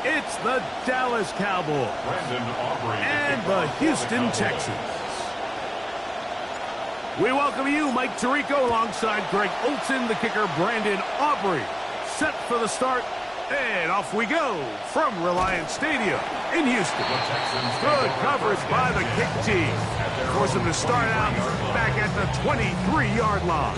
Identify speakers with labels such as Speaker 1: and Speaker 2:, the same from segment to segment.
Speaker 1: It's the Dallas Cowboys and the Houston Texans. We welcome you, Mike Tirico, alongside Greg Olson, the kicker, Brandon Aubrey. Set for the start, and off we go from Reliance Stadium in Houston. Good coverage by the kick team. Force them to start out back at the 23-yard line.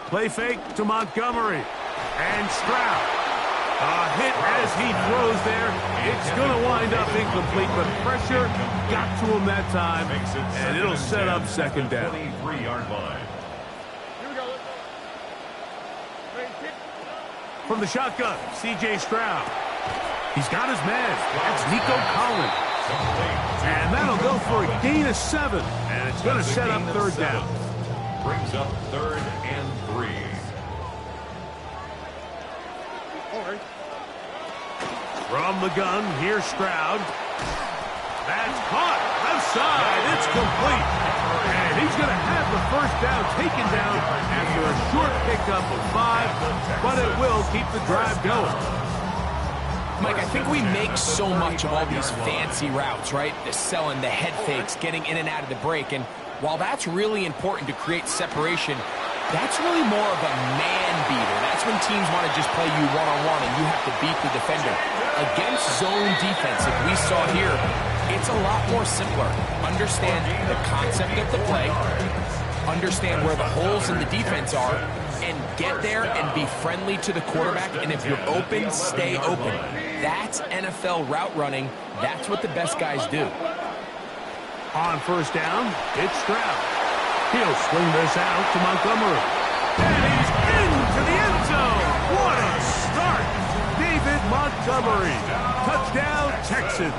Speaker 1: Play fake to Montgomery. And Stroud. A hit as he throws there. It's going to wind up incomplete, but pressure got to him that time, and it'll set up second down.
Speaker 2: 23-yard line.
Speaker 1: From the shotgun, C.J. Stroud. He's got his man. That's Nico Collins. And that'll go for a gain of 7, and it's going to set up third down.
Speaker 2: Brings up 3rd and 3.
Speaker 1: From the gun, here's Stroud. That's caught. Left side. It's complete. And he's going to have the first down taken down after a short pickup of 5, but it will keep the drive going.
Speaker 3: Mike, I think we make so much of all these fancy routes, right? The selling, the head fakes, getting in and out of the break. And while that's really important to create separation, that's really more of a man beater. That's when teams want to just play you one-on-one and you have to beat the defender. Against zone defense, if we saw here, it's a lot more simpler. Understand the concept of the play, understand where the holes in the defense are, and get there and be friendly to the quarterback. And if you're open, stay open. That's NFL route running. That's what the best guys do.
Speaker 1: On first down, it's Stroud. He'll swing this out to Montgomery. And he's into the end zone. What a start. David Montgomery. Touchdown, Texans.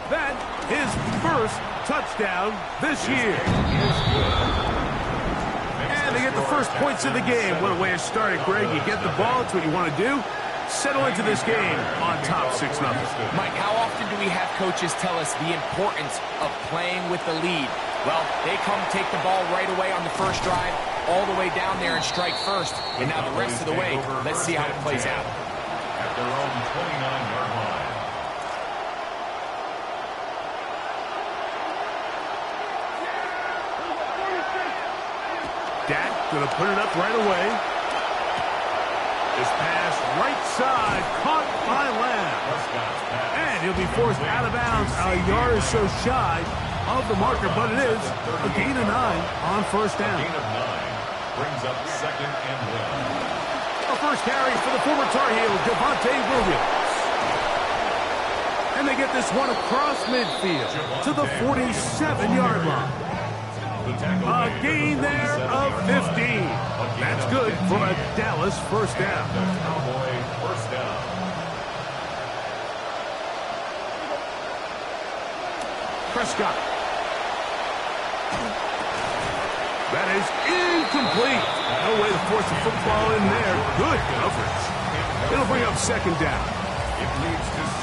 Speaker 1: That his first touchdown this year. And they get the first points of the game. What a way to start it, Greg. You get the ball. It's what you want to do. Settle into this game on top 6-0.
Speaker 3: Mike, how often do we have coaches tell us the importance of playing with the lead? Well, they come take the ball right away on the first drive, all the way down there and strike first. And now the rest of the way, let's see how it plays out.
Speaker 2: At their own 29-yard line.
Speaker 1: Dak going to put it up right away. This pass right side, caught by Lamb. And he'll be forced out of bounds a yard or so shy of the marker, but it is a gain of 9 on first down.
Speaker 2: A gain of 9 brings up 2nd and 1.
Speaker 1: A first carry for the former Tar Heel, Javonte Williams. And they get this one across midfield to the 47-yard line. A gain there of 15. That's good for a Dallas first down.
Speaker 2: Cowboy first down.
Speaker 1: Prescott. That is incomplete. No way to force the football in there. Good coverage. It'll bring up second down.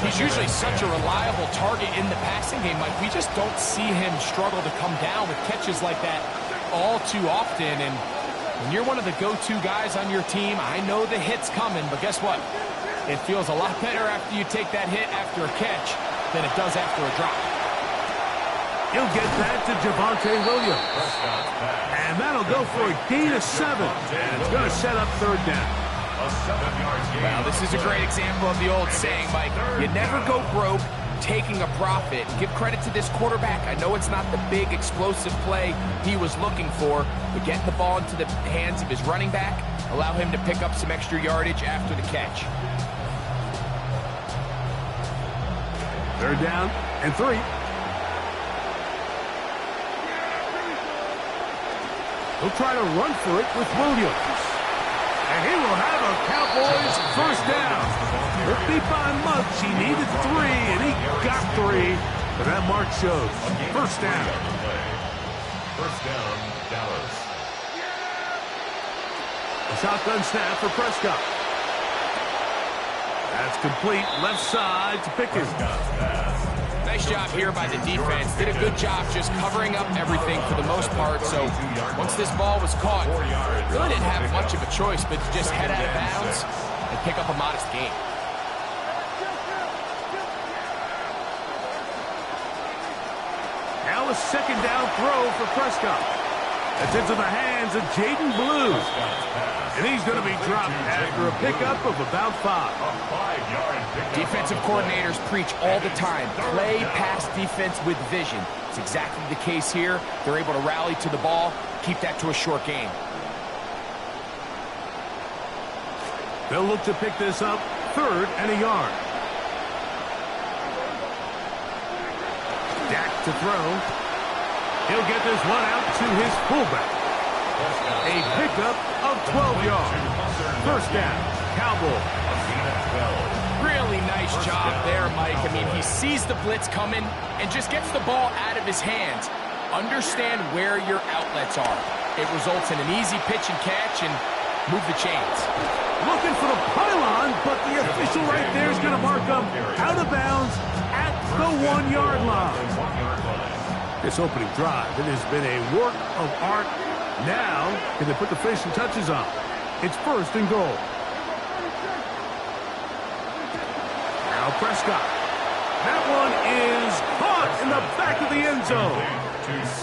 Speaker 3: He's usually such a reliable target in the passing game. Like, we just don't see him struggle to come down with catches like that all too often. And when you're one of the go-to guys on your team, I know the hit's coming, but guess what? It feels a lot better after you take that hit after a catch than it does after a drop.
Speaker 1: He'll get that to Javonte Williams. And that'll go for a gain of 7. And it's going to set up third down.
Speaker 3: Well, this is a great example of the old saying, Mike, you never go broke taking a profit. Give credit to this quarterback. I know it's not the big explosive play he was looking for, but getting the ball into the hands of his running back, allow him to pick up some extra yardage after the catch.
Speaker 1: Third down and 3. He'll try to run for it with Williams. And he will have a Cowboys first down. Hurt me by much. He needed 3, and he got 3. But that mark shows. First down.
Speaker 2: First down, Dallas.
Speaker 1: A shotgun snap for Prescott. That's complete left side to Pickens.
Speaker 3: Nice job here by the defense. Did a good job just covering up everything for the most part. So once this ball was caught, really didn't have much of a choice but to just head out of bounds and pick up a modest gain.
Speaker 1: Now a second down throw for Prescott. That's into the hands of Jaden Blue. And he's going to be dropped after a pickup of about 5.
Speaker 3: Defensive coordinators preach all the time, play pass defense with vision. It's exactly the case here. They're able to rally to the ball, keep that to a short game.
Speaker 1: They'll look to pick this up 3rd and a yard. Dak to throw. He'll get this one out to his fullback. A pickup of 12 yards. First down, Cowboys.
Speaker 3: Really nice job there, Mike. I mean, he sees the blitz coming and just gets the ball out of his hands. Understand where your outlets are. It results in an easy pitch and catch and move the chains.
Speaker 1: Looking for the pylon, but the official right there is going to mark him out of bounds at the 1-yard line. This opening drive, it has been a work of art. Now, can they put the finishing touches on? It's 1st and goal. Now Prescott. That one is caught in the back of the end zone.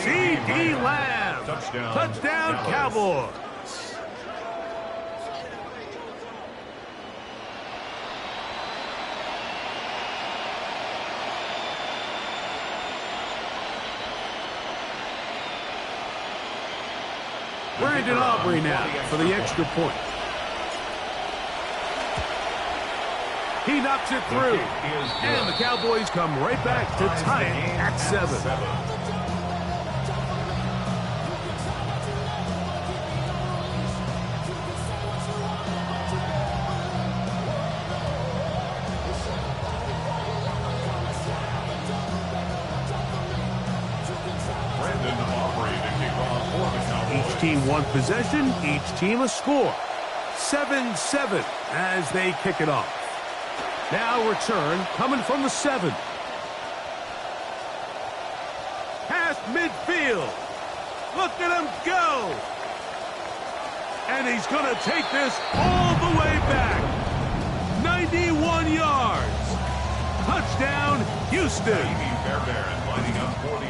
Speaker 1: C.D. Lamb. Touchdown, Cowboys. Brandon Aubrey now for the extra point. He knocks it through. And the Cowboys come right back to tie it at 7. Each team one possession, each team a score. 7-7 as they kick it off. Now return coming from the 7. Past midfield. Look at him go. And he's going to take this all the way back. 91 yards. Touchdown, Houston.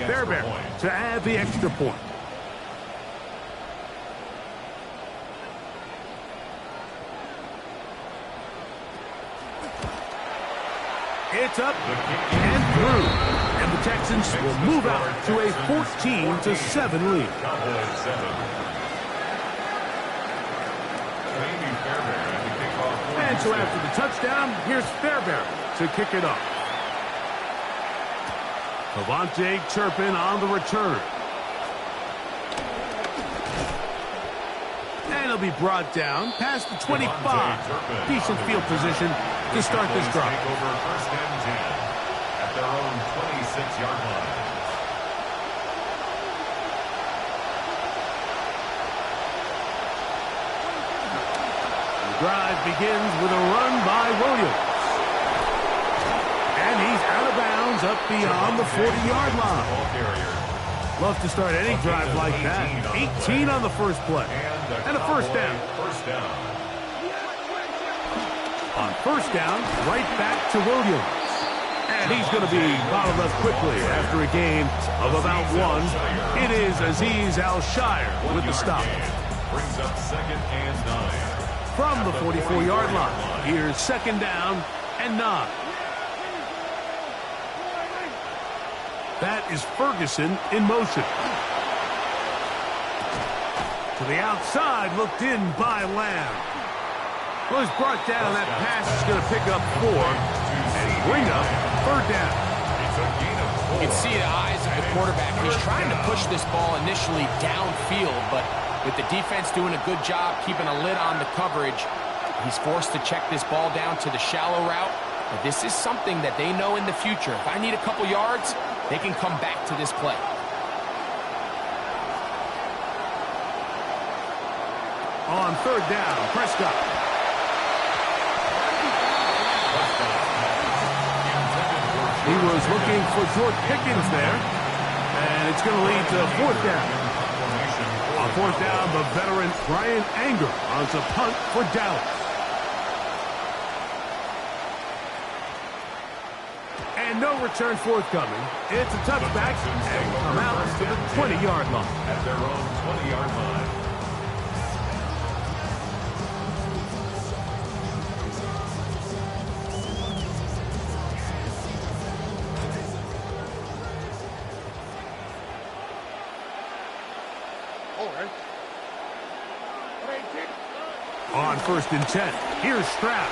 Speaker 1: Fairbairn to add the extra point. It's up and through. And the Texans will move out to a 14-7 lead. And so after the touchdown, here's Fairbairn to kick it off. Devontae Turpin on the return. And he'll be brought down past the 25. Decent field position to start this drive.
Speaker 2: Over 1st and 10 at their own 26-yard line.
Speaker 1: The drive begins with a run by Williams. And he's out of bounds up beyond the 40-yard line. Love to start any drive like that. 18 on the first play. And a first down. On first down, right back to Williams. And he's going to be bottled up quickly after a gain of about 1. It is Azeez Al-Shire with the stop.
Speaker 2: Brings up 2nd and 9.
Speaker 1: From the 44-yard line, here's 2nd down and 9. That is Ferguson in motion. To the outside, looked in by Lamb. Well, he's brought down. That pass is going to pick up 4 and bring up 3rd down.
Speaker 3: You can see the eyes of the quarterback. He's trying to push this ball initially downfield, but with the defense doing a good job keeping a lid on the coverage, he's forced to check this ball down to the shallow route. But this is something that they know in the future. If I need a couple yards, they can come back to this play.
Speaker 1: On 3rd down, Prescott. He was looking for George Pickens there, and it's going to lead to fourth down. On fourth down, the veteran Brian Anger on to punt for Dallas. And no return forthcoming. It's a touchback and come out to the 20-yard line.
Speaker 2: At their own 20-yard line.
Speaker 1: On 1st and 10, here's Stroud.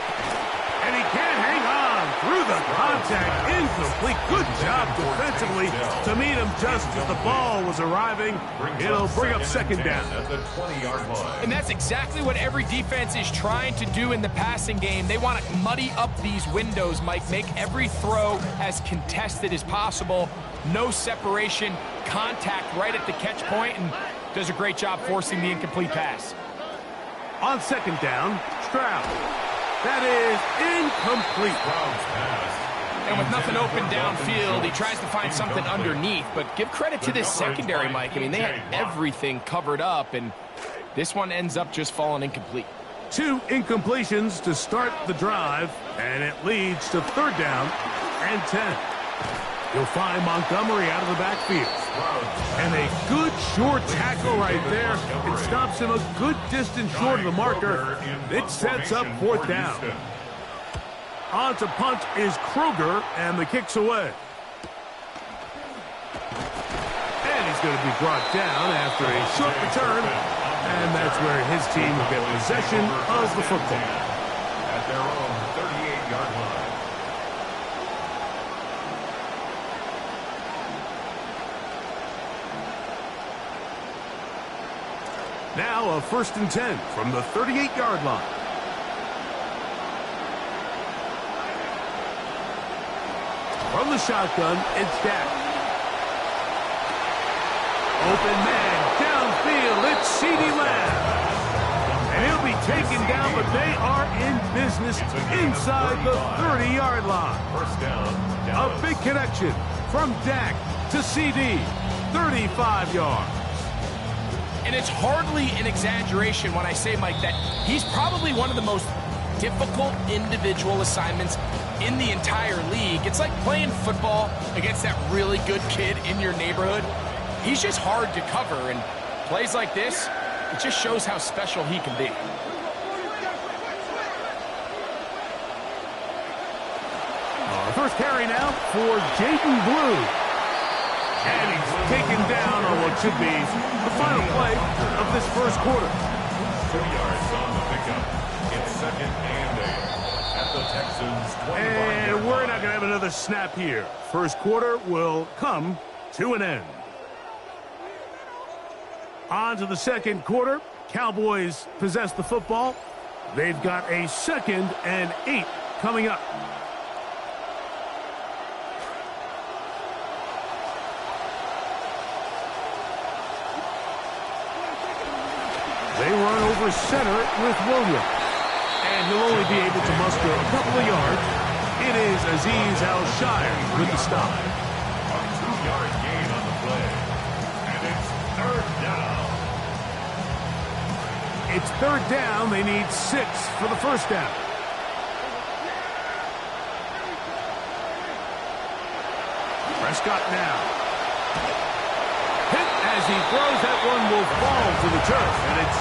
Speaker 1: And he can't hang on through the contact. Incomplete. Good job defensively to meet him just as the ball was arriving. It'll bring up second down.
Speaker 2: At the 20-yard line.
Speaker 3: And that's exactly what every defense is trying to do in the passing game. They want to muddy up these windows, Mike, make every throw as contested as possible. No separation, contact right at the catch point, and does a great job forcing the incomplete pass.
Speaker 1: On second down, Stroud. That is incomplete.
Speaker 3: And with nothing open downfield, he tries to find something underneath. But give credit to this secondary, Mike. I mean, they had everything covered up, and this one ends up just falling incomplete.
Speaker 1: 2 incompletions to start the drive, and it leads to third down and 10. You'll find Montgomery out of the backfield. And a good short tackle right there. It stops him a good distance short of the marker. It sets up fourth down. On to punt is Kruger, and the kick's away. And he's going to be brought down after a short return. And that's where his team will get possession of the football.
Speaker 2: At their own 38-yard line.
Speaker 1: Now a 1st and 10 from the 38-yard line. From the shotgun, it's Dak. Open man, downfield, it's CeeDee Lamb. And he'll be taken down, but they are in business inside the 30-yard line.
Speaker 2: First down.
Speaker 1: A big connection from Dak to CD, 35 yards.
Speaker 3: And it's hardly an exaggeration when I say, Mike, that he's probably one of the most difficult individual assignments in the entire league. It's like playing football against that really good kid in your neighborhood. He's just hard to cover, and plays like this, it just shows how special he can be.
Speaker 1: First carry now for Jaden Blue. And he's taken down on what should be the final play of this first quarter.
Speaker 2: 2 yards on the pickup. It's 2nd and 8 at the Texans' 25-yard line.
Speaker 1: And we're not going to have another snap here. First quarter will come to an end. On to the second quarter. Cowboys possess the football. They've got a 2nd and 8 coming up. They run over center with Williams. And he'll only be able to muster a couple of yards. It is Azeez Al-Shire with the stop.
Speaker 2: A 2-yard gain on the play. And it's third down.
Speaker 1: It's third down. They need 6 for the first down. Prescott now. Hit as he throws. That one will fall to the turf, and it's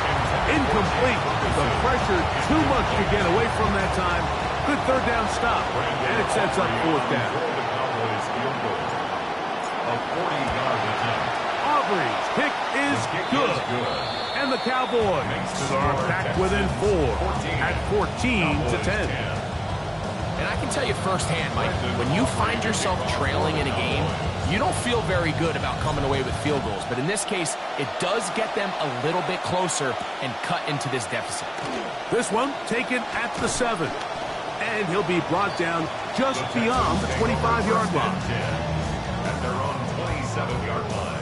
Speaker 1: incomplete. The pressure too much to get away from that time. Good third down stop, and it sets up fourth down.
Speaker 2: The Cowboys field goal. A 40-yard attempt.
Speaker 1: Aubrey's kick is good. And the Cowboys are back within 4 at 14-10.
Speaker 3: And I can tell you firsthand, Mike, when you find yourself trailing in a game, you don't feel very good about coming away with field goals. But in this case, it does get them a little bit closer and cut into this deficit.
Speaker 1: This one taken at the 7. And he'll be brought down just beyond the 25-yard line.
Speaker 2: At their own 27-yard line.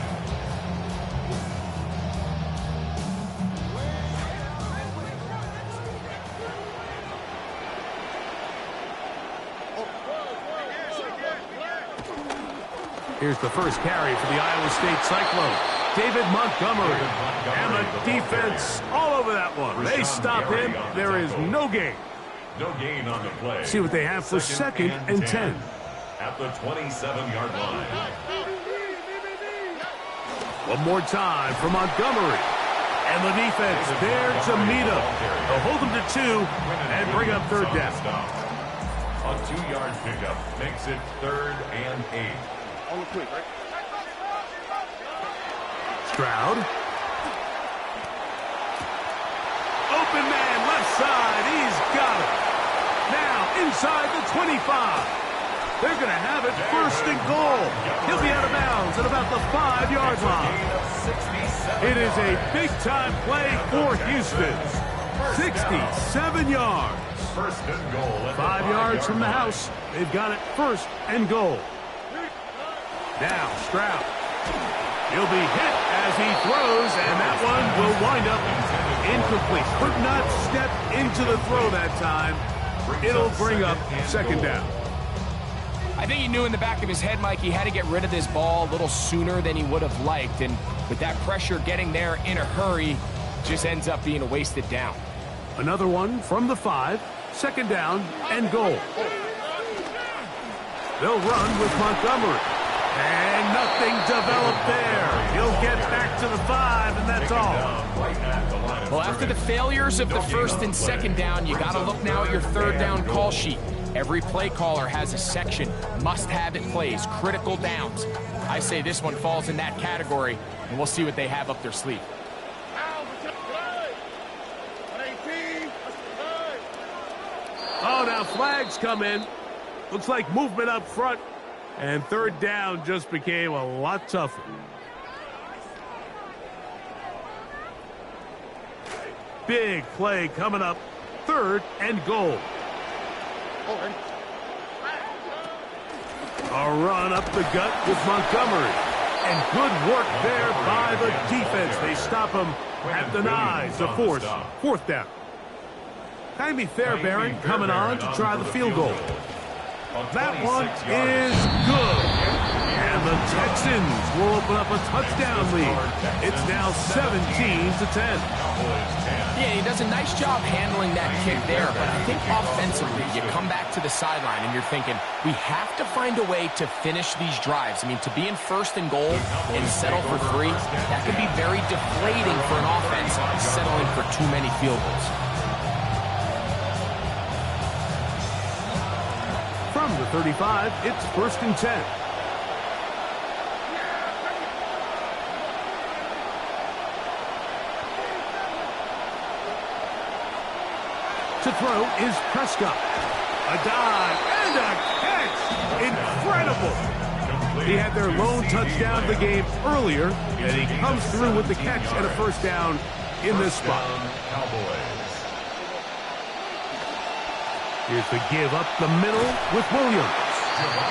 Speaker 1: Here's the first carry for the Iowa State Cyclone. David Montgomery. And the defense all over that one. They stop him. There is no gain.
Speaker 2: No gain on the play.
Speaker 1: See what they have for second and 10.
Speaker 2: At the 27-yard line.
Speaker 1: One more time for Montgomery. And the defense there to meet him. They'll hold him to 2 and bring up third down.
Speaker 2: A 2-yard pickup makes it 3rd and 8.
Speaker 4: On the quick, right?
Speaker 1: Stroud. Open man, left side. He's got it. Now inside the 25. They're going to have it first and goal. He'll be out of bounds at about the 5-yard line. It is a big-time play for Houston. 67 yards.
Speaker 2: First and goal.
Speaker 1: 5 yards from the house. They've got it first and goal. Now Stroud. He'll be hit as he throws, and that one will wind up incomplete. Could not step into the throw that time. It'll bring up second down.
Speaker 3: I think he knew in the back of his head, Mike, he had to get rid of this ball a little sooner than he would have liked. And with that pressure getting there in a hurry, just ends up being a wasted down.
Speaker 1: Another one from the 5. Second down and goal. They'll run with Montgomery. And nothing developed there. He'll get back to the 5, and that's all.
Speaker 3: Well, after the failures of the first and second down, you got to look now at your third down call sheet. Every play caller has a section, must-have it plays, critical downs. I say this one falls in that category, and we'll see what they have up their sleeve.
Speaker 1: Oh, now flags come in. Looks like movement up front, and third down just became a lot tougher. Big play coming up, third and goal. A run up the gut with Montgomery. And good work there by the defense. They stop him at the 9 to force fourth down. Jaime Fairbairn coming on to try the field goal. That one is good. And the Texans will open up a touchdown lead. It's now 17 to 10.
Speaker 3: Yeah, he does a nice job handling that kick there, but I think offensively, you come back to the sideline and you're thinking, we have to find a way to finish these drives. I mean, to be in first and goal and settle for 3, that could be very deflating for an offense settling for too many field goals.
Speaker 1: From the 35, it's first and 10. To throw is Prescott. A dive and a catch. Incredible. He had their lone touchdown of the game earlier, and he comes through with the catch and a first down in this spot. Here's the give up the middle with Williams.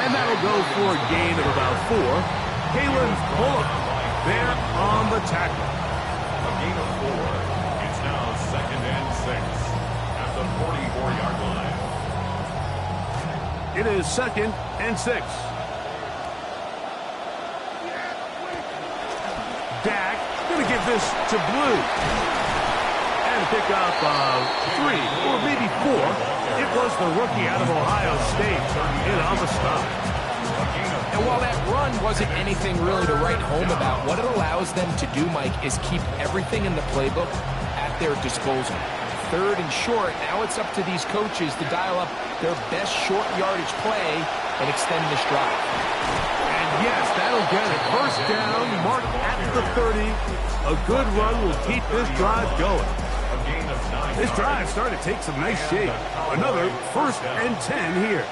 Speaker 1: And that'll go for a gain of about 4. Kalen Bullock there on the tackle.
Speaker 2: A gain of 4. It's now second and 6. The 44-yard line.
Speaker 1: It is second and 6. Dak going to give this to Blue. And pick up 3 or maybe 4. It was the rookie out of Ohio State in on the stop.
Speaker 3: And while that run wasn't anything really to write home about, what it allows them to do, Mike, is keep everything in the playbook at their disposal. Third and short, now it's up to these coaches to dial up their best short yardage play and extend this drive.
Speaker 1: And yes, that'll get it. First down, marked at the 30. A good run will keep this drive going. This drive starting to take some nice shape. Another first and 10 here.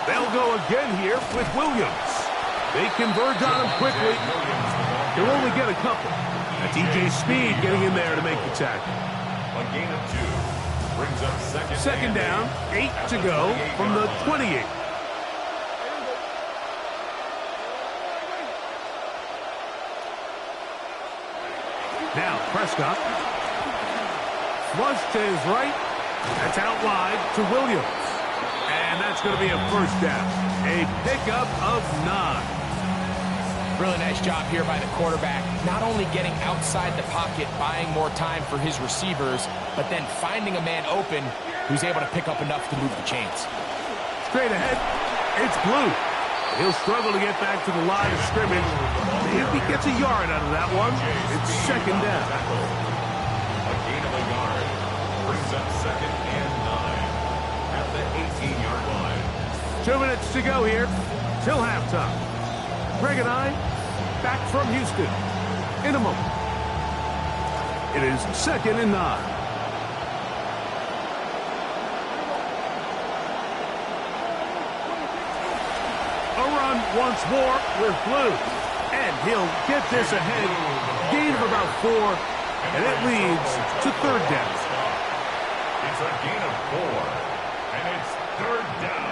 Speaker 1: They'll go again here with Williams. They converge on him quickly. They'll only get a couple. That's E.J. Speed getting in there to make the tackle.
Speaker 2: A gain of 2 brings up
Speaker 1: second down, 8 to go from the 28. Now Prescott. Flush to his right. That's out wide to Williams. And And that's going to be a first down. A pickup of 9.
Speaker 3: Really nice job here by the quarterback, not only getting outside the pocket, buying more time for his receivers, but then finding a man open who's able to pick up enough to move the chains.
Speaker 1: Straight ahead, it's Blue. He'll struggle to get back to the line of scrimmage. If he gets a yard out of that one, it's second down.
Speaker 2: A gain of a yard brings up second and 9 at the 18-yard line.
Speaker 1: 2 minutes to go here till halftime. Greg and I back from Houston in a moment. It is second and 9. Once more with Blue, and he'll get this ahead. Gain of about 4, and it leads to third down.
Speaker 2: It's a gain of 4, and it's third down.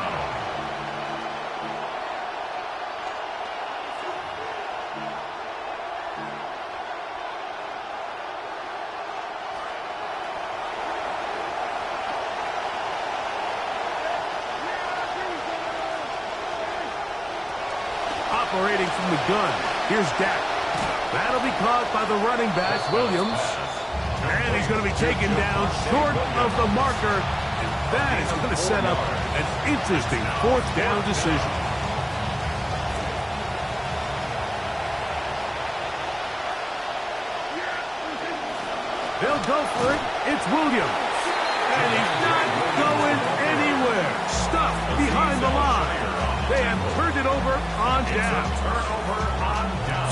Speaker 1: Operating from the gun. Here's Dak. That'll be caught by the running back, Williams. And he's going to be taken down short of the marker. And that is going to set up an interesting fourth down decision. They'll go for it. It's Williams. And he's not going anywhere. Stuffed behind the line. They have turned it over on down.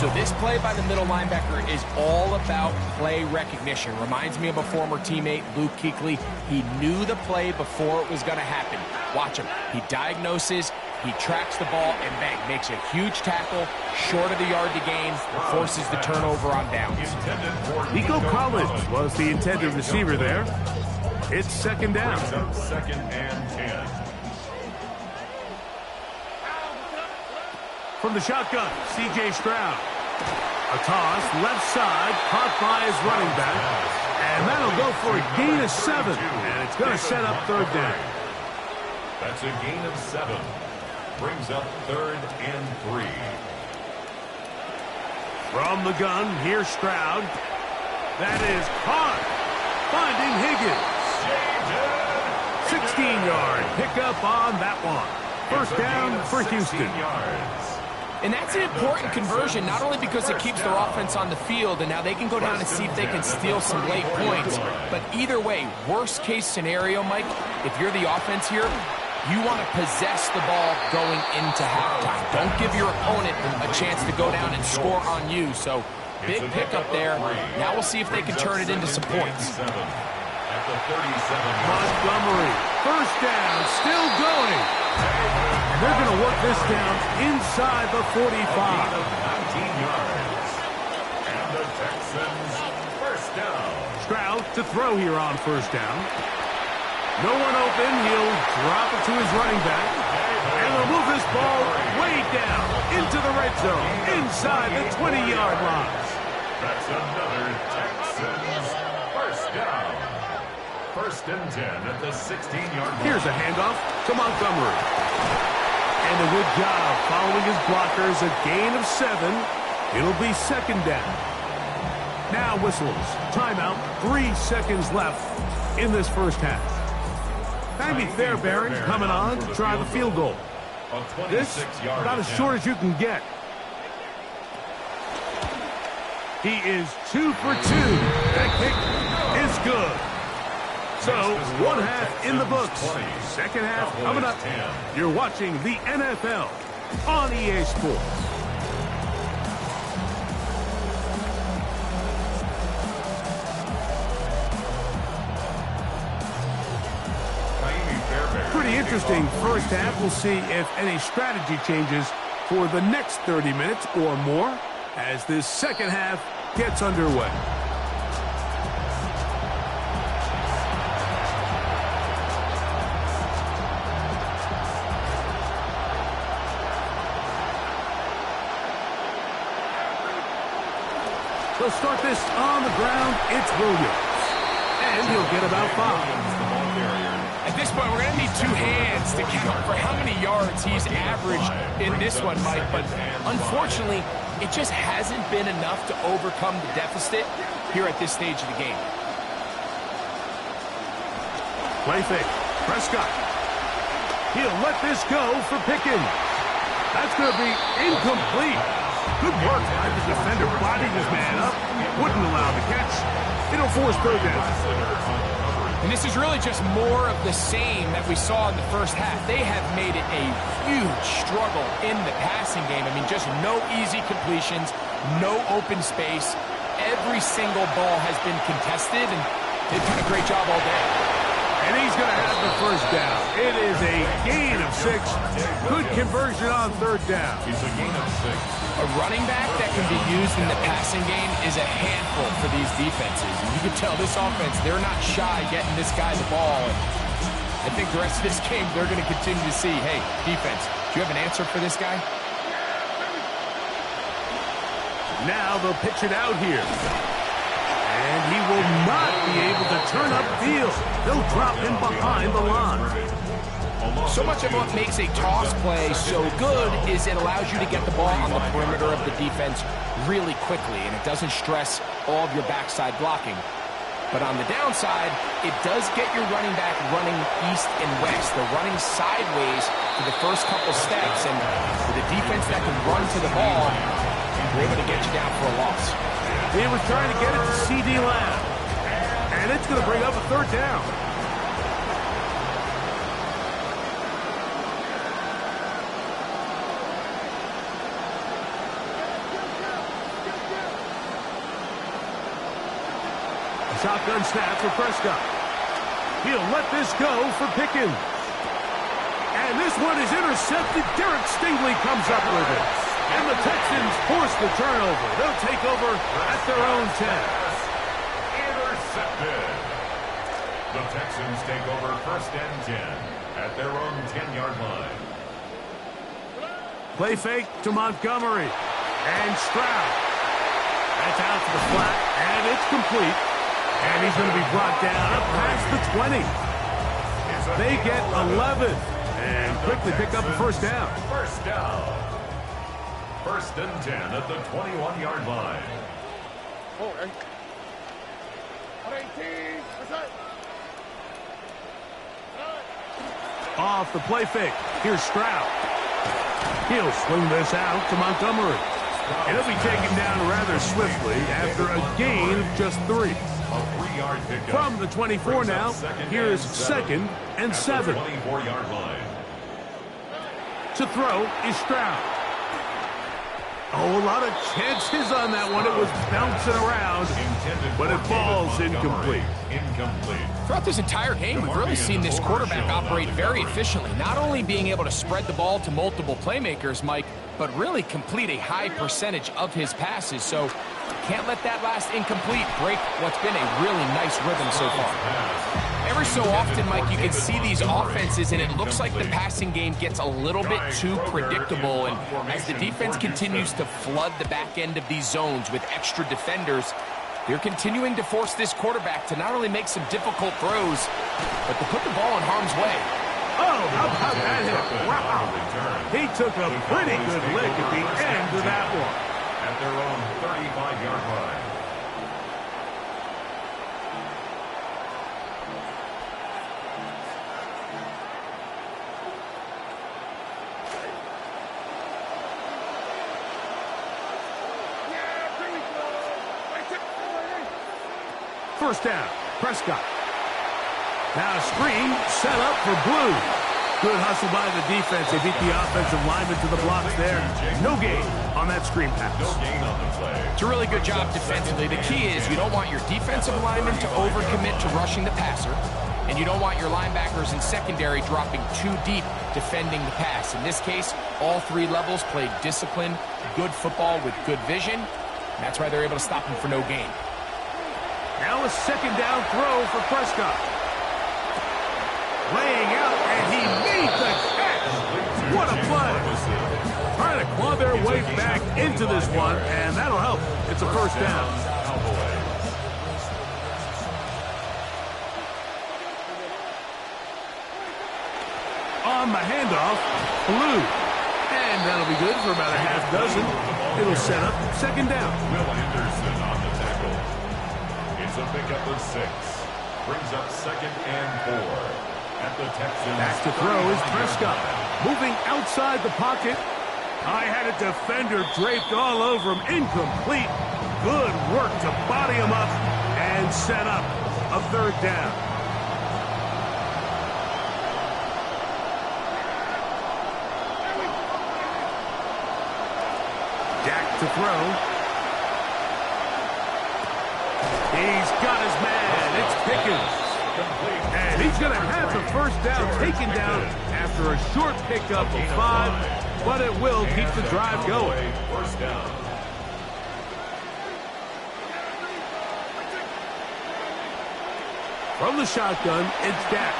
Speaker 3: So this play by the middle linebacker is all about play recognition. Reminds me of a former teammate, Luke Kuechly. He knew the play before it was going to happen. Watch him. He diagnoses, he tracks the ball, and bang, makes a huge tackle, short of the yard to gain, forces the turnover on downs.
Speaker 1: Nico Collins was the intended receiver there. It's second down.
Speaker 2: Second and 10.
Speaker 1: From the shotgun, C.J. Stroud. A toss, left side, caught by his running back. And that'll go for a gain of 7. And it's going to set up third down.
Speaker 2: That's a gain of 7. Brings up third and 3.
Speaker 1: From the gun, here's Stroud. That is caught. Finding Higgins. 16-yard pickup on that one. First down for Houston.
Speaker 3: And that's an important conversion, not only because it keeps their offense on the field, and now they can go down and see if they can steal some late points. But either way, worst case scenario, Mike, if you're the offense here, you want to possess the ball going into halftime. Don't give your opponent a chance to go down and score on you. So big pickup there. Now we'll see if they can turn it into some points.
Speaker 1: Montgomery, first down, still going. And they're going to work this down inside the 45.
Speaker 2: 19 yards. And the Texans first down.
Speaker 1: Stroud to throw here on first down. No one open. He'll drop it to his running back. And they'll move this ball way down into the red zone, inside the 20-yard line.
Speaker 2: That's another Texans first down. First and 10 at the 16-yard line.
Speaker 1: Here's a handoff to Montgomery. And a good job following his blockers. A gain of 7. It'll be second down. Now whistles. Timeout. 3 seconds left in this first half. Timmy Fairbairn coming on to try the field goal. This about as short as you can get. He is 2 for 2. That kick is good. So, one half in the books. Second half coming up. You're watching the NFL on EA Sports. Pretty interesting first half. We'll see if any strategy changes for the next 30 minutes or more as this second half gets underway. They'll start this on the ground. It's Williams. And he'll get about 5.
Speaker 3: At this point, we're going to need two hands to count for how many yards he's averaged in this one, Mike. But unfortunately, it just hasn't been enough to overcome the deficit here at this stage of the game.
Speaker 1: Play fake. Prescott. He'll let this go for Pickens. That's going to be incomplete. Good work by the defender. Bodied his man up. Wouldn't allow the catch. It'll force third down.
Speaker 3: And this is really just more of the same that we saw in the first half. They have made it a huge struggle in the passing game. I mean, just no easy completions, no open space. Every single ball has been contested, and they've done a great job all day.
Speaker 1: And he's going to have the first down. It is a gain of 6. Good conversion on third down.
Speaker 2: It's a gain of 6.
Speaker 3: A running back that can be used in the passing game is a handful for these defenses. And you can tell this offense, they're not shy getting this guy the ball. And I think the rest of this game, they're going to continue to see, hey, defense, do you have an answer for this guy?
Speaker 1: Now they'll pitch it out here. And he will not be able to turn upfield. They'll drop him behind the line.
Speaker 3: So much of what makes a toss play so good is it allows you to get the ball on the perimeter of the defense really quickly, and it doesn't stress all of your backside blocking. But on the downside, it does get your running back running east and west. They're running sideways for the first couple steps, and with a defense that can run to the ball, they're able to get you down for a loss.
Speaker 1: He was trying to get it to C.D. Lamb. And it's going to bring up a third down. Shotgun snap for Prescott. He'll let this go for Pickens. And this one is intercepted. Derek Stingley comes up with it. And the Texans force the turnover. They'll take over at their own 10.
Speaker 2: Intercepted. The Texans take over first and 10 at their own 10-yard line.
Speaker 1: Play fake to Montgomery. And Stroud. That's out to the flat. And it's complete. And he's going to be brought down up past the 20. They get 11 and quickly pick up a first down.
Speaker 2: First down. First and 10 at the 21-yard line.
Speaker 1: Off the play fake. Here's Stroud. He'll swing this out to Montgomery. And he'll be taken down rather swiftly after a gain of just 3.
Speaker 2: A 3-yard pickup.
Speaker 1: From the 24 now, here's second and 7.
Speaker 2: 24-yard line.
Speaker 1: To throw is Stroud. Oh, a lot of chances on that one. It was bouncing around, but it falls incomplete.
Speaker 3: Throughout this entire game, we've really seen this quarterback operate very efficiently, not only being able to spread the ball to multiple playmakers, Mike, but really complete a high percentage of his passes. So can't let that last incomplete break what's been a really nice rhythm so far. Every so often, Mike, you can see these offenses, and it looks like the passing game gets a little bit too predictable. And as the defense continues to flood the back end of these zones with extra defenders, they're continuing to force this quarterback to not only make some difficult throws, but to put the ball in harm's way.
Speaker 1: Oh, how about that hit? Wow. He took a pretty good lick at the end of that one.
Speaker 2: At their own 35-yard line.
Speaker 1: First down, Prescott. Now a screen set up for Blue. Good hustle by the defense. They beat the offensive lineman to the blocks there. No gain on that screen pass.
Speaker 2: No gain on the play.
Speaker 3: It's a really good job defensively. The key is you don't want your defensive lineman to overcommit to rushing the passer, and you don't want your linebackers in secondary dropping too deep defending the pass. In this case, all 3 levels played disciplined, good football with good vision. And that's why they're able to stop him for no gain.
Speaker 1: Now a second down throw for Prescott. Laying out, and he made the catch. What a play. Trying to claw their way back into this one, and that'll help. It's a first down. on the handoff. Blue. And that'll be good for about a half dozen. It'll set up second down.
Speaker 2: Will Anderson on the tackle. It's a pickup of 6. Brings up 2nd and 4. At the Texans.
Speaker 1: Back to throw is Prescott. Moving outside the pocket. I had a defender draped all over him. Incomplete. Good work to body him up and set up a third down. Dak to throw. He's got his man. It's Pickens. And he's going to have the first down taken down after a short pickup of 5, but it will keep the drive going.
Speaker 2: First down.
Speaker 1: From the shotgun, it's Dak.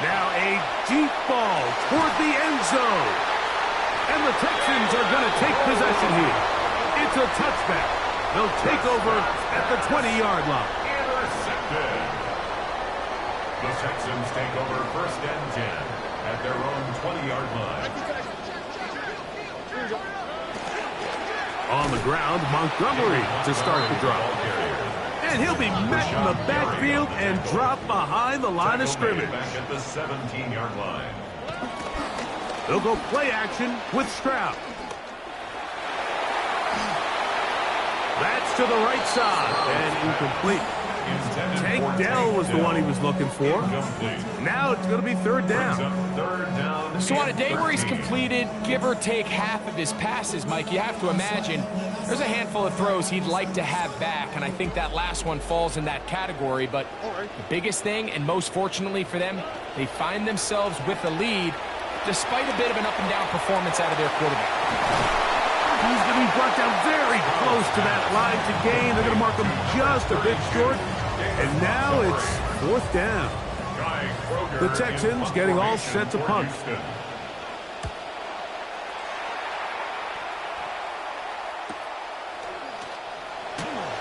Speaker 1: Now a deep ball toward the end zone. And the Texans are going to take possession here. It's a touchback. They'll take over at the 20-yard line.
Speaker 2: Intercepted. The Texans take over 1st and 10 at their own 20-yard line.
Speaker 1: On the ground, Montgomery to start the drive. And he'll be met in the backfield and dropped behind the line of scrimmage.
Speaker 2: Back at the 17-yard line.
Speaker 1: They'll go play action with Stroud. That's to the right side and incomplete. Tank Dell was the one he was looking for. Now it's going to be third down.
Speaker 3: So on a day where he's completed, give or take half of his passes, Mike, you have to imagine there's a handful of throws he'd like to have back, and I think that last one falls in that category. But the biggest thing, and most fortunately for them, they find themselves with the lead despite a bit of an up-and-down performance out of their quarterback.
Speaker 1: He's going to be brought down very close to that line to gain. They're going to mark him just a bit short. And now it's 4th down. The Texans getting all set to punt.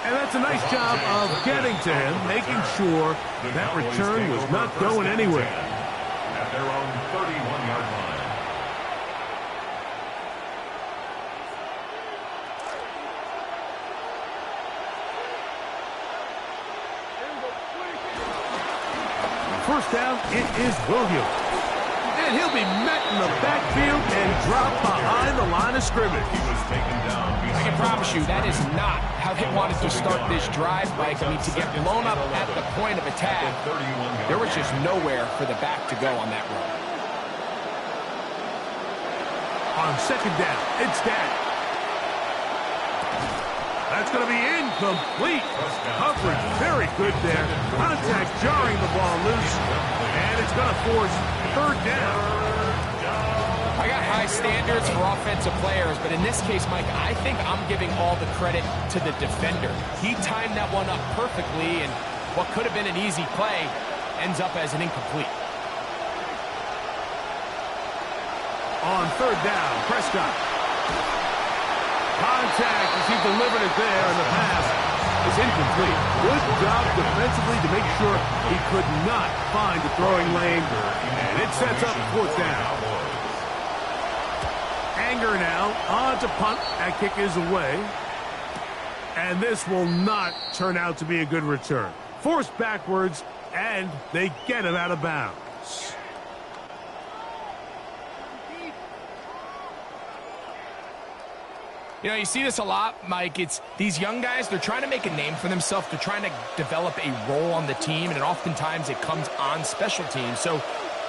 Speaker 1: And that's a nice job of getting to him, making sure that return was not going anywhere.
Speaker 2: At their own 31-yard line.
Speaker 1: First down, it is Williams. And he'll be met in the backfield and dropped behind the line of scrimmage.
Speaker 2: He was taken down.
Speaker 3: I can promise you that is not how they wanted to start this drive, Mike. I mean, to get blown up at the point of attack, there was just nowhere for the back to go on that run.
Speaker 1: On second down, it's Dak. That's going to be incomplete. Coverage very good there. Contact jarring the ball loose. And it's going to force third down.
Speaker 3: I got high standards for offensive players, but in this case, Mike, I think I'm giving all the credit to the defender. He timed that one up perfectly, and what could have been an easy play ends up as an incomplete.
Speaker 1: On third down, Prescott. Contact as he delivered it there, and the pass is incomplete. Good job defensively to make sure he could not find the throwing lane, and it sets up 4th down. Anger now on to punt. That kick is away, and this will not turn out to be a good return. Forced backwards, and they get him out of bounds.
Speaker 3: You know, you see this a lot, Mike. It's these young guys, they're trying to make a name for themselves. They're trying to develop a role on the team, and oftentimes it comes on special teams. So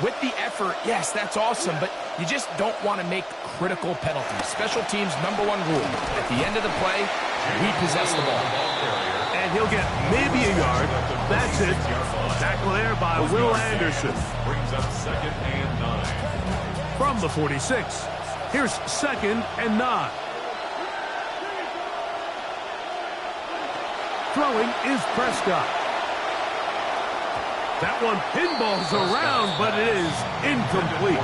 Speaker 3: with the effort, yes, that's awesome, but you just don't want to make critical penalties. Special teams' #1 rule. At the end of the play, we possess the ball.
Speaker 1: And he'll get maybe a yard. That's it. Tackle there by Will Anderson.
Speaker 2: Brings up 2nd and 9.
Speaker 1: From the 46. Here's 2nd and 9. Throwing is Prescott. That one pinballs around, but it is incomplete.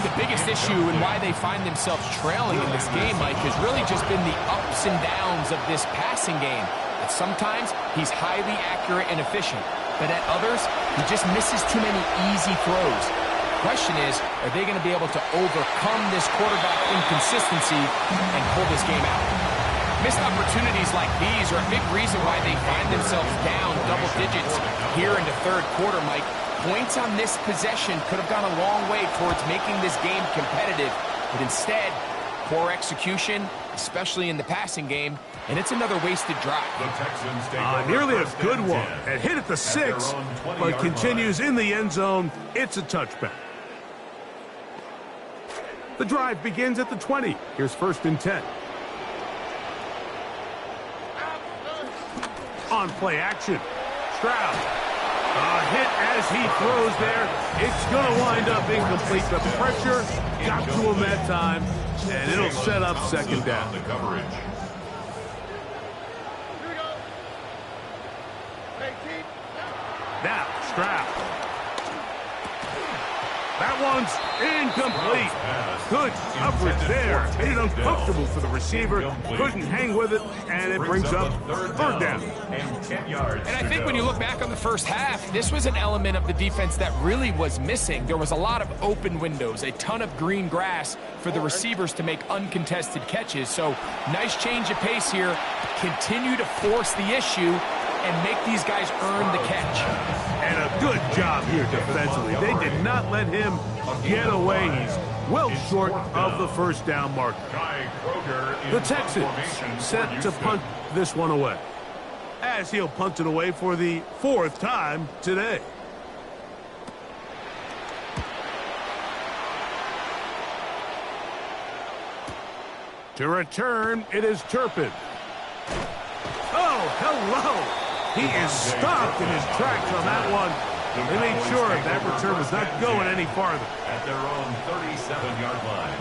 Speaker 3: The biggest issue and why they find themselves trailing in this game, Mike, has really just been the ups and downs of this passing game. That sometimes he's highly accurate and efficient, but at others, he just misses too many easy throws. question is, are they going to be able to overcome this quarterback inconsistency and pull this game out? Missed opportunities like these are a big reason why they find themselves down double digits here in the third quarter, Mike. Points on this possession could have gone a long way towards making this game competitive, but instead, poor execution, especially in the passing game, and it's another wasted drive.
Speaker 1: Nearly a good one. It hit at the 6, but continues in the end zone. It's a touchback. The drive begins at the 20. Here's 1st and 10. On play action. Stroud. A hit as he throws there. It's going to wind up incomplete. The pressure got to him that time, and it'll set up 2nd down. Now, Stroud. That one's incomplete. Good coverage there. Made it uncomfortable for the receiver. Couldn't hang with it, and it brings up 3rd down.
Speaker 3: And I think when you look back on the first half, this was an element of the defense that really was missing. There was a lot of open windows, a ton of green grass for the receivers to make uncontested catches. So nice change of pace here. Continue to force the issue and make these guys earn the catch.
Speaker 1: And a good job here defensively. They did not let him get away. He's well short of the 1st down marker. The Texans set to punt this one away, as he'll punt it away for the 4th time today. To return, it is Turpin. Oh, hello! He is stopped in his tracks on that one. They made sure that return was not going any farther.
Speaker 2: At their own 37-yard line.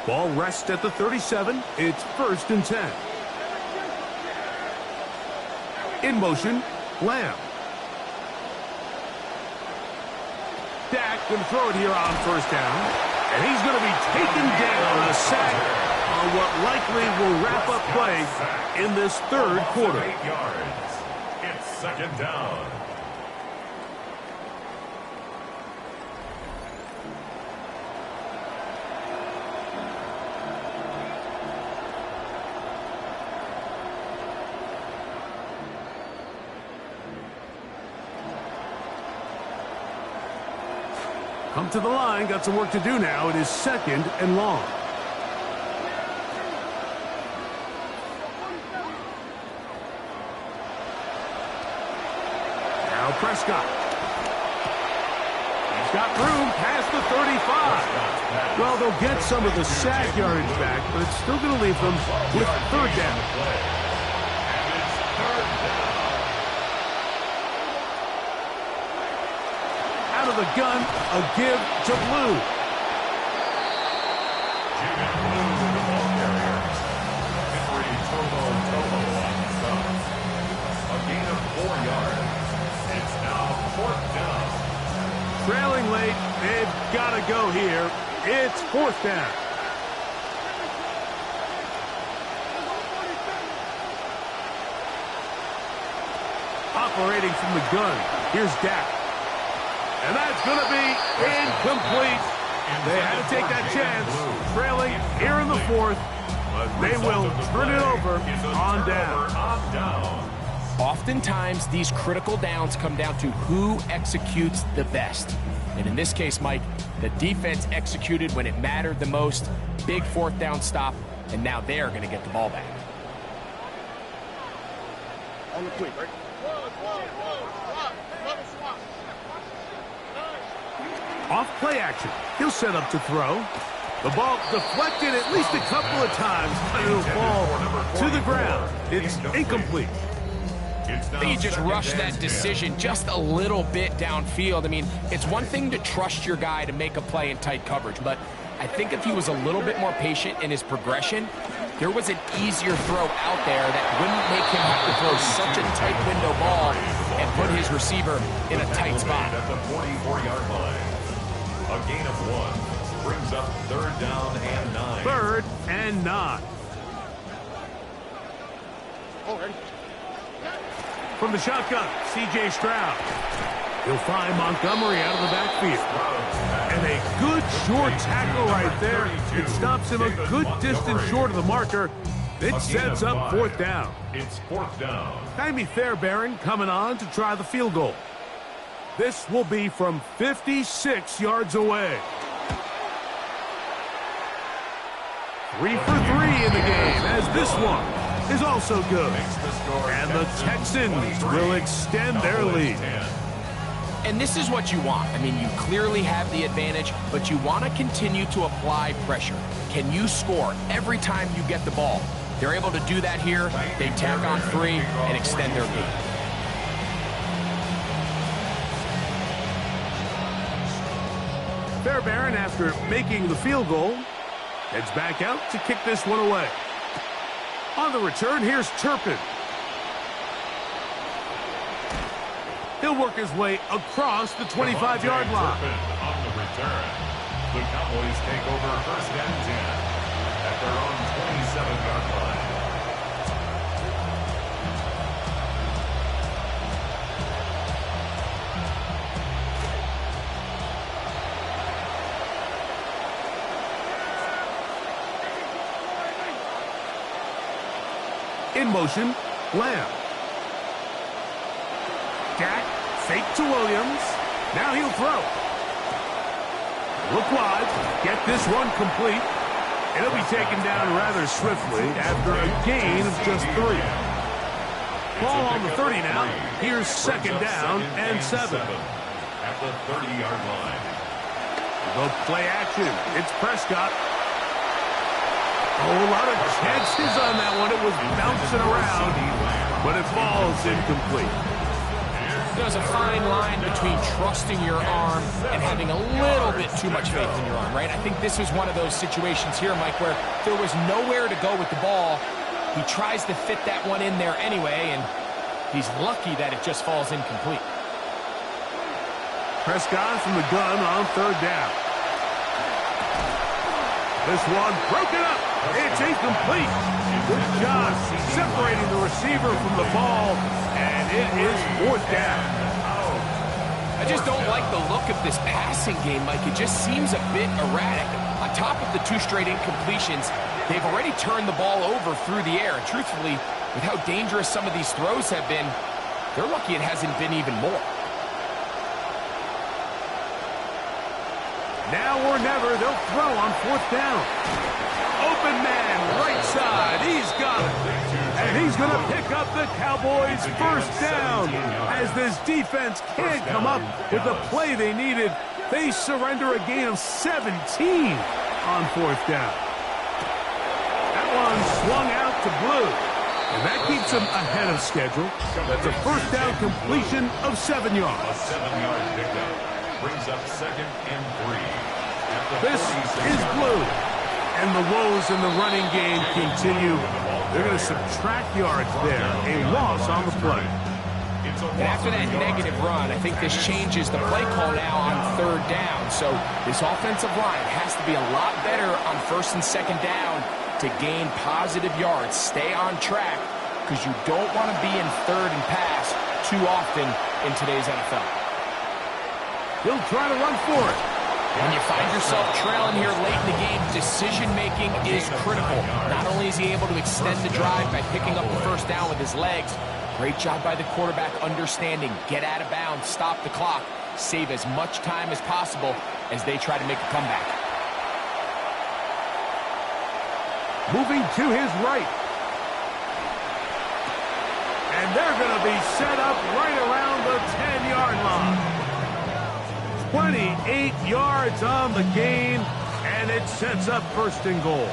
Speaker 1: Ball rests at the 37. It's 1st and 10. In motion, Lamb. Dak going to throw it here on 1st down. And he's going to be taken down, a sack on what likely will wrap up play in this 3rd quarter.
Speaker 2: 8 yards. It's 2nd down.
Speaker 1: Come to the line, got some work to do now. It is 2nd and long. Now Prescott. He's got room past the 35. Well, they'll get some of the sack yardage back, but it's still going to leave them with 3rd down. Out of the gun, a give to Blue.
Speaker 2: A gain of 4 yards. It's now 4th down.
Speaker 1: Trailing late, they've got to go here. It's 4th down. Operating from the gun, here's Dak. And that's going to be incomplete. They had to take that chance. Trailing here in the 4th. They will turn it over on down.
Speaker 3: Oftentimes, these critical downs come down to who executes the best. And in this case, Mike, the defense executed when it mattered the most. Big 4th down stop, and now they're going to get the ball back.
Speaker 4: On the quick, right?
Speaker 1: Off play action. He'll set up to throw. The ball deflected at least a couple of times, but it'll fall to the ground. It's incomplete.
Speaker 3: He just rushed that decision just a little bit downfield. I mean, it's one thing to trust your guy to make a play in tight coverage, but I think if he was a little bit more patient in his progression, there was an easier throw out there that wouldn't make him have to throw such a tight window ball and put his receiver in a tight spot.
Speaker 2: At the 44-yard line. A gain of 1 brings up 3rd down and 9.
Speaker 1: 3rd and 9. from the shotgun, C.J. Stroud. He'll find Montgomery out of the backfield. And a good short tackle right there. It stops him a good distance short of the marker. It sets up fourth down.
Speaker 2: It's fourth down.
Speaker 1: Jaime Fairbairn coming on to try the field goal. This will be from 56 yards away. 3 for 3 in the game, as this one is also good. And the Texans will extend their lead.
Speaker 3: And this is what you want. I mean, you clearly have the advantage, but you want to continue to apply pressure. Can you score every time you get the ball? They're able to do that here. They tack on 3 and extend their lead.
Speaker 1: Fairbairn, after making the field goal, heads back out to kick this one away. On the return, here's Turpin. He'll work his way across the 25-yard line.
Speaker 2: On the return, the Cowboys take over first and 10 at their own 27-yard line.
Speaker 1: In motion, Lamb. Dak, fake to Williams. Now he'll throw. Look wide. Get this one complete. It'll be taken down rather swiftly after a gain of just 3. Ball on the 30 now. Here's second down and 7.
Speaker 2: At the 30-yard line.
Speaker 1: The play action. It's Prescott. A lot of chances on that one. It was bouncing around, but it falls incomplete.
Speaker 3: There's a fine line between trusting your arm and having a little bit too much faith in your arm, right? I think this is one of those situations here, Mike, where there was nowhere to go with the ball. He tries to fit that one in there anyway, and he's lucky that it just falls incomplete.
Speaker 1: Prescott from the gun on third down. This one broken up. It's incomplete. Good job separating the receiver from the ball, and it is fourth down.
Speaker 3: I just don't like the look of this passing game, Mike. It just seems a bit erratic. On top of the 2 straight incompletions, they've already turned the ball over through the air. And truthfully, with how dangerous some of these throws have been, they're lucky it hasn't been even more.
Speaker 1: Now or never, they'll throw on fourth down. Open man, right side. He's got it. And he's going to pick up the Cowboys' first down. As this defense can't come up with the play they needed, they surrender a gain of 17 on fourth down. That one swung out to Blue. And that keeps them ahead of schedule. That's a first down completion of 7 yards.
Speaker 2: A 7-yard pickup brings up second and 3.
Speaker 1: This is Blue. And the woes in the running game continue. They're going to subtract yards there. A loss on the play.
Speaker 3: And after that negative run, I think this changes the play call now on third down. So this offensive line has to be a lot better on first and second down to gain positive yards. Stay on track because you don't want to be in third and pass too often in today's NFL.
Speaker 1: He'll try to run for it.
Speaker 3: When you find yourself trailing here late in the game, decision-making is critical. Not only is he able to extend the drive by picking up the first down with his legs, great job by the quarterback understanding, get out of bounds, stop the clock, save as much time as possible as they try to make a comeback.
Speaker 1: Moving to his right. And they're going to be set up right around the 10-yard line. 28 yards on the gain, and it sets up first and goal.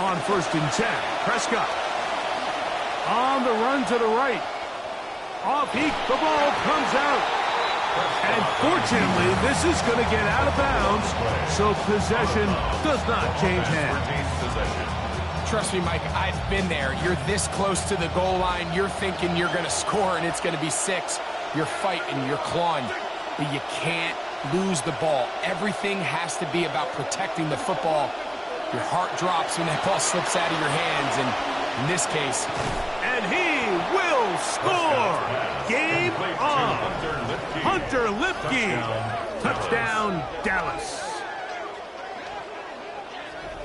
Speaker 1: On first and 10, Prescott. On the run to the right. Off heat, the ball comes out. And fortunately, this is going to get out of bounds, so possession does not change hands.
Speaker 3: Trust me, Mike, I've been there. You're this close to the goal line. You're thinking you're going to score, and it's going to be 6. You're fighting, you're clawing, but you can't lose the ball. Everything has to be about protecting the football. Your heart drops when that ball slips out of your hands, and In this case,
Speaker 1: and he will score. Game on. Hunter Lipke. Touchdown, Dallas.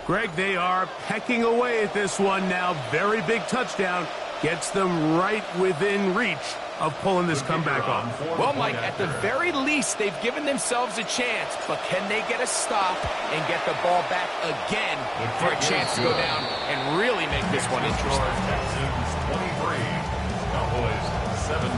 Speaker 1: Greg, they are pecking away at this one now. Very big touchdown. Gets them right within reach of pulling this comeback off.
Speaker 3: Well, Mike, at the very least, they've given themselves a chance, but can they get a stop and get the ball back again for a chance to go down and really make this one interesting?
Speaker 2: Texans 23, Cowboys 17.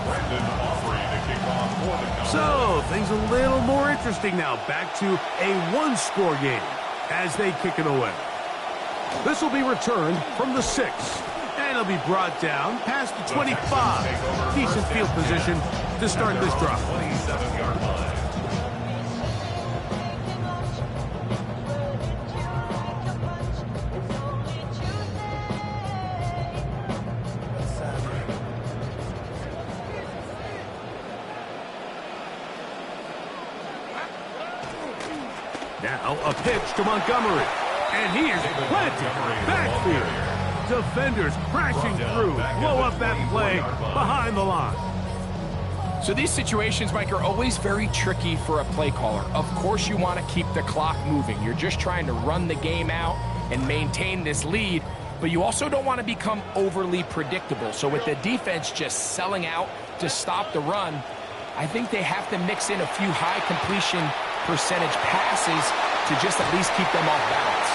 Speaker 2: Brandon Aubrey to kick off for the Cowboys.
Speaker 1: So, things a little more interesting now. Back to a one-score game as they kick it away. This will be returned from the 6. And it'll be brought down past the 25. Decent field position to start this drive.
Speaker 2: 27-yard line.
Speaker 1: Now a pitch to Montgomery. And he is planted backfield. Defenders crashing through. Blow up that play behind the line.
Speaker 3: So these situations, Mike, are always very tricky for a play caller. Of course you want to keep the clock moving. You're just trying to run the game out and maintain this lead, but you also don't want to become overly predictable. So with the defense just selling out to stop the run, I think they have to mix in a few high completion percentage passes to just at least keep them off balance.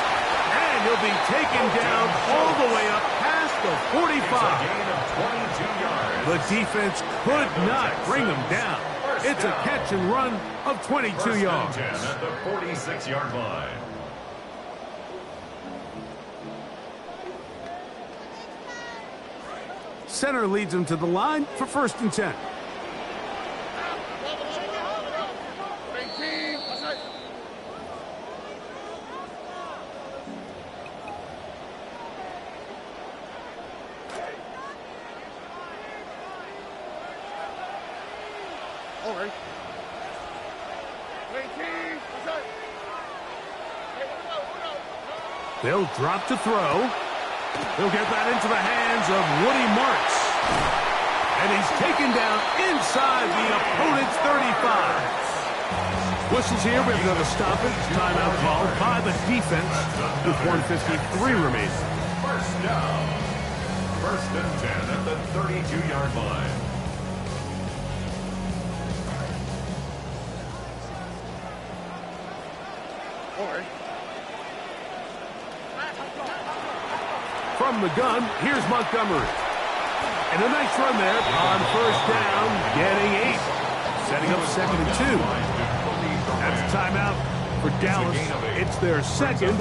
Speaker 1: And he'll be taken down all the way up past the 45.
Speaker 2: Gain of 22 yards.
Speaker 1: The defense could not bring him down. It's a catch and run of 22 yards.
Speaker 2: 10 at the 46-yard line.
Speaker 1: Center leads him to the line for 1st and 10. They'll drop to throw. He'll get that into the hands of Woody Marks. And he's taken down inside the opponent's 35. Whistles here. We have another stoppage. Timeout called by the defense with 1:53 remaining.
Speaker 2: First down. 1st and 10 at the 32-yard line.
Speaker 1: From the gun, here's Montgomery. And a nice run there on 1st down, getting 8. Setting up 2nd and 2. That's a timeout for Dallas. It's their second,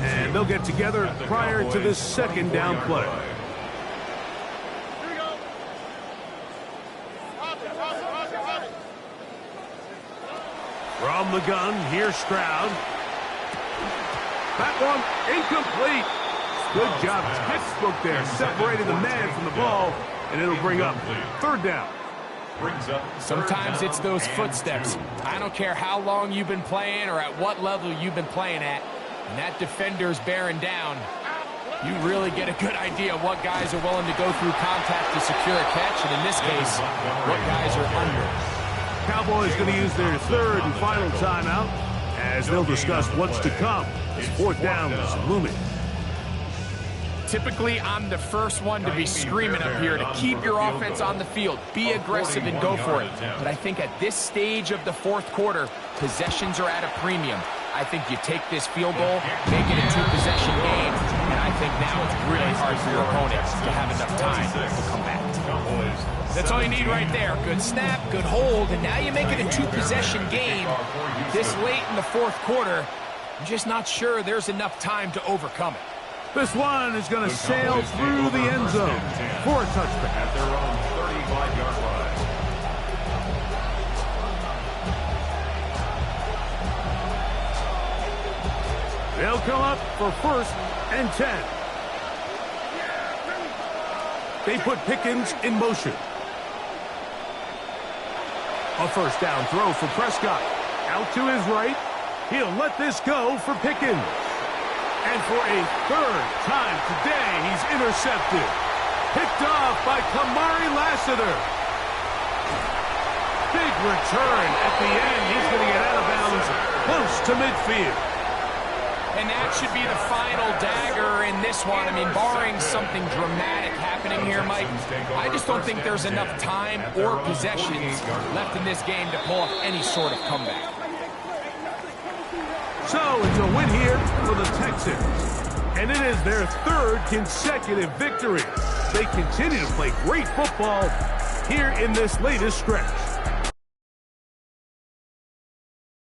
Speaker 1: and they'll get together prior to this 2nd down play. From the gun, here's Stroud. That one incomplete. Good job. Textbook there. Separating the man from the ball, and it'll bring up 3rd down.
Speaker 3: Sometimes it's those footsteps. I don't care how long you've been playing or at what level you've been playing at. And that defender's bearing down. You really get a good idea of what guys are willing to go through contact to secure a catch, and in this case, what guys are under.
Speaker 1: Cowboys going to use their 3rd and final timeout as they'll discuss what's to come. This 4th down is looming.
Speaker 3: Typically, I'm the first one to be screaming up here to keep your offense on the field. Be aggressive and go for it. But I think at this stage of the 4th quarter, possessions are at a premium. I think you take this field goal, make it a 2-possession game, and I think now it's really hard for your opponent to have enough time to come back. That's all you need right there. Good snap, good hold, and now you make it a 2-possession game. This late in the 4th quarter, I'm just not sure there's enough time to overcome it.
Speaker 1: This one is going to sail through the end zone for a touchback.
Speaker 2: At their own 35-yard line.
Speaker 1: They'll come up for 1st and 10. They put Pickens in motion. A 1st down throw for Prescott. Out to his right. He'll let this go for Pickens. And for a third time today, he's intercepted. Picked off by Kamari Lassiter. Big return at the end. He's going to get out of bounds close to midfield.
Speaker 3: And that should be the final dagger in this one. I mean, barring something dramatic happening here, Mike, I just don't think there's enough time or possessions left in this game to pull off any sort of comeback.
Speaker 1: So it's a win here for the Texans. And it is their third consecutive victory. They continue to play great football here in this latest stretch.